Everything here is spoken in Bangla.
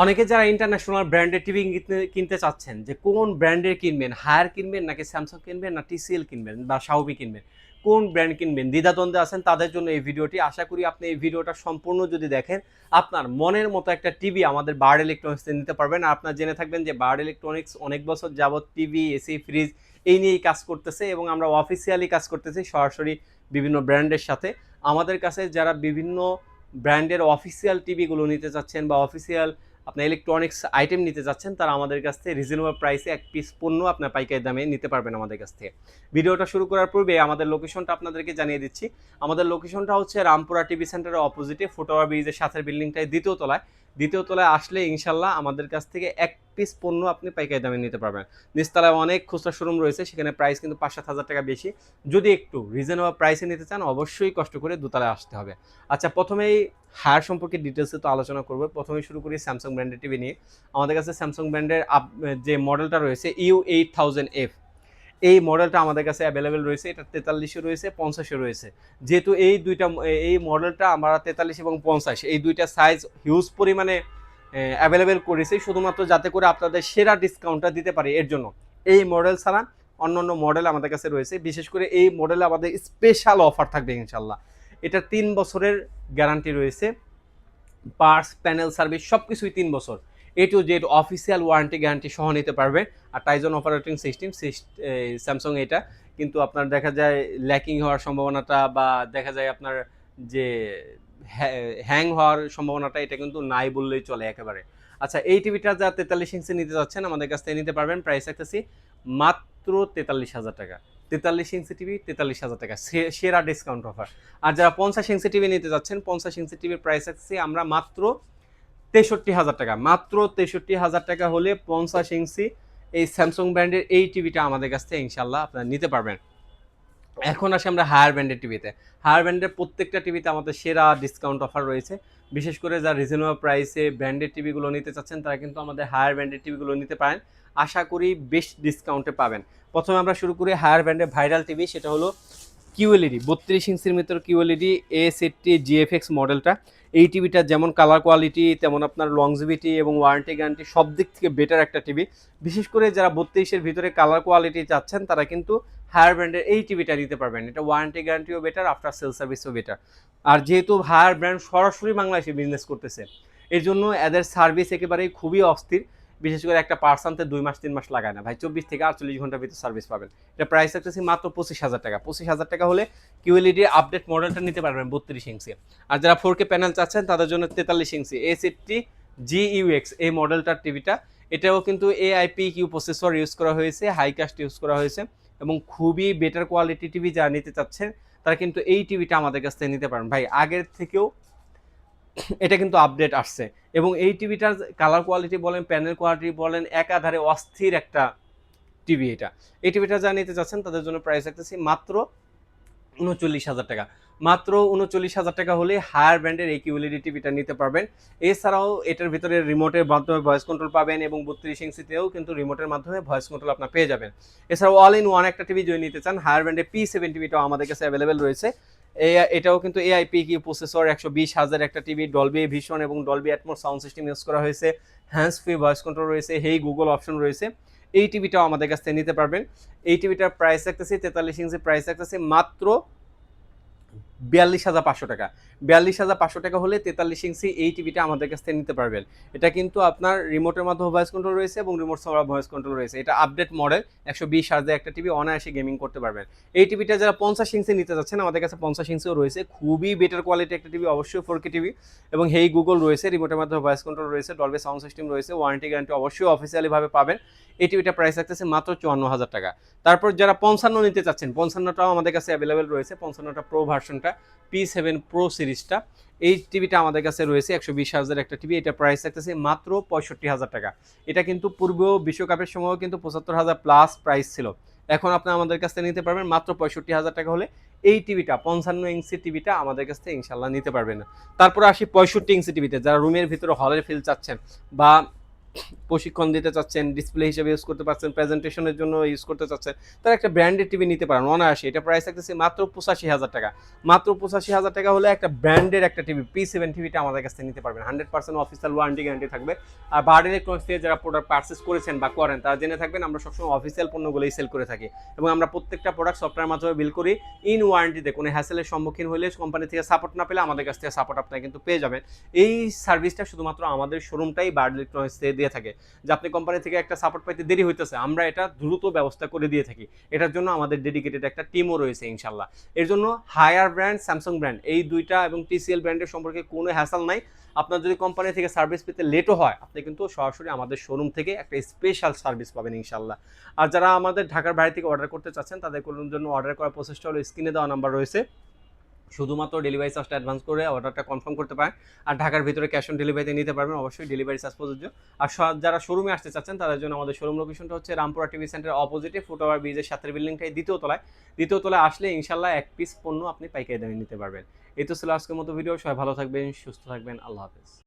অনেকে যারা ইন্টারন্যাশনাল ব্র্যান্ডের টিভি কিনতে চাচ্ছেন যে কোন ব্র্যান্ডের কিনবেন, হায়ার কিনবেন নাকি স্যামসাং কিনবেন না টিসিএল কিনবেন বা শাওমি কিনবেন, কোন ব্র্যান্ড কিনবেন দ্বিধাদ্বন্দ্বে আছেন তাদের জন্য এই ভিডিওটি। আশা করি আপনি এই ভিডিওটা সম্পূর্ণ যদি দেখেন আপনার মনের মতো একটা টিভি আমাদের বার্ড ইলেকট্রনিক্সে নিতে পারবেন। আর আপনার জেনে থাকবেন যে বার্ড ইলেকট্রনিক্স অনেক বছর যাবত টিভি, এসি, ফ্রিজ এই নিয়েই কাজ করতেছে এবং আমরা অফিসিয়ালি কাজ করতেছি সরাসরি বিভিন্ন ব্র্যান্ডের সাথে। আমাদের কাছে যারা বিভিন্ন ব্র্যান্ডের অফিসিয়াল টিভিগুলো নিতে চাচ্ছেন বা অফিসিয়াল আপনার ইলেকট্রনিক্স আইটেম নিতে যাচ্ছেন, তারা আমাদের কাছ থেকে রিজনেবল প্রাইসে এক পিস পণ্য আপনার পাইকারি দামে নিতে পারবেন আমাদের কাছ থেকে। ভিডিওটা শুরু করার পূর্বে আমাদের লোকেশনটা আপনাদেরকে জানিয়ে দিচ্ছি। আমাদের লোকেশনটা হচ্ছে রামপুরা টিভি সেন্টারের অপোজিটে ফুটওভার ব্রিজের সাথের বিল্ডিংটায় দ্বিতীয় তলায় আসলে ইনশাল্লাহ আমাদের কাছ থেকে এক পিস পণ্য আপনি পাইকারি দামে নিতে পারবেন। নিচতলায় অনেক খুচরা শোরুম রয়েছে, সেখানে প্রাইস কিন্তু 5-7 হাজার টাকা বেশি। যদি একটু রিজনেবল প্রাইসে নিতে চান অবশ্যই কষ্ট করে দোতলায় আসতে হবে। আচ্ছা, প্রথমেই হায়ার সম্পর্কে ডিটেলসে তো আলোচনা করবো। প্রথমেই শুরু করি স্যামসাং ব্র্যান্ডের টিভি নিয়ে। আমাদের কাছে স্যামসাং ব্র্যান্ডের যে মডেলটা রয়েছে U8000F, এই মডেলটা আমাদের কাছে অ্যাভেলেবেল রয়েছে। এটা 43 রয়েছে, 50 রয়েছে। যেহেতু এই মডেলটা আমরা 43 এবং 50 এই দুইটা সাইজ হিউজ পরিমাণে অ্যাভেলেবেল করেছি, শুধুমাত্র যাতে করে আপনাদের সেরা ডিসকাউন্টটা দিতে পারি। এর জন্য এই মডেল ছাড়া অন্যান্য মডেল আমাদের কাছে রয়েছে। বিশেষ করে এই মডেলে আমাদের স্পেশাল অফার থাকবে ইনশাল্লাহ। এটা 3 বছরের গ্যারান্টি রয়েছে, পার্টস, প্যানেল, সার্ভিস সব কিছুই 3 বছর। A to Z official warranty guarantee সহ নিতে পারবে। আর টাইজন অপারেটিং সিস্টেম স্যামসাং এটা কিন্তু আপনার দেখা যায় ল্যাকিং হওয়ার সম্ভাবনাটা বা দেখা যায় আপনার যে হ্যাং হওয়ার সম্ভাবনাটা এটা কিন্তু নাই বললেই চলে একেবারে। আচ্ছা, এই টিভিটা যা 43 ইঞ্চি নিতে যাচ্ছেন আমাদের কাছ থেকে নিতে পারবেন। প্রাইস রাখতেছি মাত্র 43,000 টাকা। 43 ইঞ্চি টিভি 43,000 টাকা, সেরা ডিসকাউন্ট অফার। আর যারা 50 ইঞ্চি টিভি নিতে যাচ্ছেন, 50 ইঞ্চি টিভির প্রাইস রাখছি আমরা মাত্র 63,000 টাকা। মাত্র 63,000 টাকা হলে 50 ইঞ্চি এই স্যামসাং ব্র্যান্ডের এই টিভিটা আমাদের কাছ থেকে ইনশাল্লাহ আপনারা নিতে পারবেন। এখন আসি আমরা হায়ার ব্র্যান্ডের টিভিতে। হায়ার ব্র্যান্ডের প্রত্যেকটা টিভিতে আমাদের সেরা ডিসকাউন্ট অফার রয়েছে। বিশেষ করে যারা রিজনেবল প্রাইসে ব্র্যান্ডের টিভিগুলো নিতে চাচ্ছেন তারা কিন্তু আমাদের হায়ার ব্র্যান্ডের টিভিগুলো নিতে পারেন। আশা করি বেস্ট ডিসকাউন্টে পাবেন। প্রথমে আমরা শুরু করি হায়ার ব্র্যান্ডের ভাইরাল টিভি, সেটা হলো কিউএলইডি 32 ইঞ্চির ভিতর কিউএলইডি A70 GFX মডেলটা। এই টিভিটা যেমন কালার কোয়ালিটি তেমন আপনার লংজিভিটি এবং ওয়ারেন্টি গ্যারান্টি সব দিক থেকে বেটার একটা টিভি। বিশেষ করে যারা 32-এর ভিতরে কালার কোয়ালিটি চাচ্ছেন তারা কিন্তু হায়ার ব্র্যান্ডের এই টিভিটা নিতে পারবেন। এটা ওয়ারেন্টি গ্যারান্টিও বেটার, আফটার সেল সার্ভিসও বেটার। আর যেহেতু হায়ার ব্র্যান্ড সরাসরি বাংলাদেশে বিজনেস করতেছে, এর জন্য এদের সার্ভিস একেবারেই খুবই অস্থির। বিশেষ করে একটা পার্টস আনতে 2 মাস 3 মাস লাগায় না ভাই, 24 থেকে 48 ঘন্টার ভিতরে সার্ভিস পাবেন। এটা প্রাইস রাখতেছি মাত্র 25,000 টাকা। 25,000 টাকা হলে কিউএলইডি আপডেট মডেলটা নিতে পারবেন 32 ইঞ্চি। আর যারা 4K প্যানেল চাচ্ছেন তাদের জন্য 43 ইঞ্চি A70 GUX এই মডেলটার টিভিটা। এটাও কিন্তু AIPQ প্রসেসর ইউজ করা হয়েছে, হাইকাস্ট ইউজ করা হয়েছে এবং খুবই বেটার কোয়ালিটি টিভি যারা নিতে চাচ্ছেন তারা কিন্তু এই টিভিটা আমাদের কাছ থেকে নিতে পারেন ভাই। আগের থেকেও এটা কিন্তু আপডেট আসছে এবং এই টিভিটার কালার কোয়ালিটি বলেন, প্যানেল কোয়ালিটি বলেন, একাধারে অস্থির একটা টিভি এটা। এই টিভিটা যা নিতে চাচ্ছেন তাদের জন্য প্রাইস রাখতেছি মাত্র 39,000 টাকা। মাত্র 39,000 টাকা হলে হায়ার ব্র্যান্ডের এই কিউএলইডি টিভিটা নিতে পারবেন। এছাড়াও এটার ভিতরে রিমোটের মাধ্যমে ভয়েস কন্ট্রোল পাবেন এবং 32 ইঞ্চিতেও কিন্তু রিমোটের মাধ্যমে ভয়েস কন্ট্রোল আপনার পেয়ে যাবেন। এছাড়াও অল ইন ওয়ান একটা টিভি যদি নিতে চান, হায়ার ব্র্যান্ডের P7 টিভিটাও আমাদের কাছে অ্যাভেলেবেল রয়েছে। এটাও কিন্তু AIPQ প্রসেসর, 120,000 একটা টিভি, ডলবি ভিশন এবং Dolby atoms sound system use করা হয়েছে, হ্যান্ডস ফ্রি ভয়েস কন্ট্রোল রয়েছে, হেই গুগল অপশন রয়েছে। এই টিভিটাও আমাদের কাছ থেকে নিতে পারবেন। এই টিভিটার প্রাইস রাখতেছি 43 ইঞ্চি, প্রাইস রাখতেছি মাত্র 42,500 টাকা। 42,500 টাকা হলে 43 ইঞ্চি এই টিভিটা আমাদের কাছ থেকে নিতে পারবেন। এটা কিন্তু আপনার রিমোটের মাধ্যমে ভয়েস কন্ট্রোল রয়েছে এবং রিমোট ছাড়া ভয়েস কন্ট্রোল রয়েছে। এটা আপডেট মডেল, 120 হার্জের একটা টিভি, অনায়াসে গেমিং করতে পারবেন। এই টিভিটা যারা 50 ইঞ্চি নিতে যাচ্ছেন আমাদের কাছে 50 ইঞ্চিও রয়েছে, খুবই বেটার কোয়ালিটি একটা টিভি, অবশ্যই 4K টিভি এবং হেই গুগল রয়েছে, রিমোটের মাধ্যমে ভয়েস কন্ট্রোল রয়েছে, ডলবি সাউন্ড সিস্টেম রয়েছে, ওয়ারেন্টি গ্যারান্টি অবশ্যই অফিসিয়ালিভাবে পাবেন। এই টিভিটা প্রাইস রাখতেছে মাত্র 54,000 টাকা। তারপর যারা 55 নিতে চাচ্ছেন, 55টাও আমাদের কাছে অ্যাভেলেবেল রয়েছে। 55টা প্রো ভার্সনটা, P7 প্রো সিরিজটা, এই টিভিটা আমাদের কাছে রয়েছে, 120 হার্জের একটা টিভি। এটা প্রাইস রাখতেছে মাত্র 65,000 টাকা। এটা কিন্তু পূর্বেও বিশ্বকাপের সময়ও কিন্তু 75,000 প্লাস প্রাইস ছিল। এখন আপনি আমাদের কাছ থেকে নিতে পারবেন মাত্র 65,000 টাকা হলে এই টিভিটা, 55 ইঞ্চি টিভিটা আমাদের কাছ থেকে ইনশাল্লাহ নিতে পারবেন। তারপরে আসি 65 ইঞ্চি টিভিতে, যারা রুমের ভিতরে হলের ফিল চাচ্ছেন বা প্রশিক্ষণ দিতে চাচ্ছেন, ডিসপ্লে হিসেবে ইউজ করতে পারছেন, প্রেজেন্টেশনের জন্য ইউজ করতে চাচ্ছেন, তারা একটা ব্র্যান্ডেড টিভি নিতে পারেন অনায়াসে। এটা প্রাইস থাকতেছে মাত্র 85,000 টাকা। মাত্র 85,000 টাকা হলে একটা ব্র্যান্ডের একটা টিভি P7 টিভিটা আমাদের কাছ থেকে নিতে পারবেন। 100% অফিসিয়াল ওয়ারেন্টি গ্যারান্টি থাকবে। আর বার্ড ইলেকট্রনিক্স থেকে যারা প্রোডাক্ট পারচেস করেছেন বা করেন তারা জেনে থাকবেন আমরা সবসময় অফিসিয়াল পণ্যগুলোই সেল করে থাকি এবং আমরা প্রত্যেকটা প্রোডাক্ট সফটওয়্যার মাধ্যমে বিল করি ইন ওয়ারেন্টিতে। কোনো হ্যাসেলের সম্মুখীন হলে কোম্পানি থেকে সাপোর্ট না পেলে আমাদের কাছ থেকে সাপোর্ট আপনারা কিন্তু পেয়ে যাবেন। এই সার্ভিসটা শুধুমাত্র আমাদের শোরুমটাই বার্ড ইলেকট্রনিক্স থেকে দিয়ে থাকে, যে আপনি কোম্পানি থেকে একটা সাপোর্ট পাইতে দেরি হইতেছে, আমরা এটা দ্রুত ব্যবস্থা করে দিয়ে থাকি। এটার জন্য আমাদের ডেডিকেটেড একটা টিমও রয়েছে ইনশাল্লাহ। এর জন্য হায়ার ব্র্যান্ড, স্যামসাং ব্র্যান্ড, এই দুইটা এবং টিসিএল ব্র্যান্ডের সম্পর্কে কোনো হ্যাসাল নাই। আপনার যদি কোম্পানি থেকে সার্ভিস পেতে লেটও হয়, আপনি কিন্তু সরাসরি আমাদের শোরুম থেকে একটা স্পেশাল সার্ভিস পাবেন ইনশাল্লাহ। আর যারা আমাদের ঢাকার বাইরে থেকে অর্ডার করতে চাচ্ছেন তাদের জন্য অর্ডার করার প্রসেসটা হলো স্ক্রিনে দেওয়া নাম্বার রয়েছে, শুধুমাত্র ডেলিভারি চার্জটা অ্যাডভান্স করে অর্ডারটা কনফার্ম করতে পারেন। আর ঢাকার ভিতরে ক্যাশ অন ডেলিভারিতে নিতে পারবেন, অবশ্যই ডেলিভারি চার্জ প্রযোজ্য। আর যারা শোরুমে আসতে চাচ্ছেন তাদের জন্য আমাদের শোরুম লোকেশনটা হচ্ছে রামপুরা টিভি সেন্টার অপোজিটে ফুটওভার ব্রিজের সাথের বিল্ডিংটাই দ্বিতীয় তলায় আসলে ইনশাল্লাহ এক পিস পণ্য আপনি পাইকারি দামে নিতে পারবেন। এই তো ছিল আজকের মতো ভিডিও। সবাই ভালো থাকবেন, সুস্থ থাকবেন, আল্লাহ হাফেজ।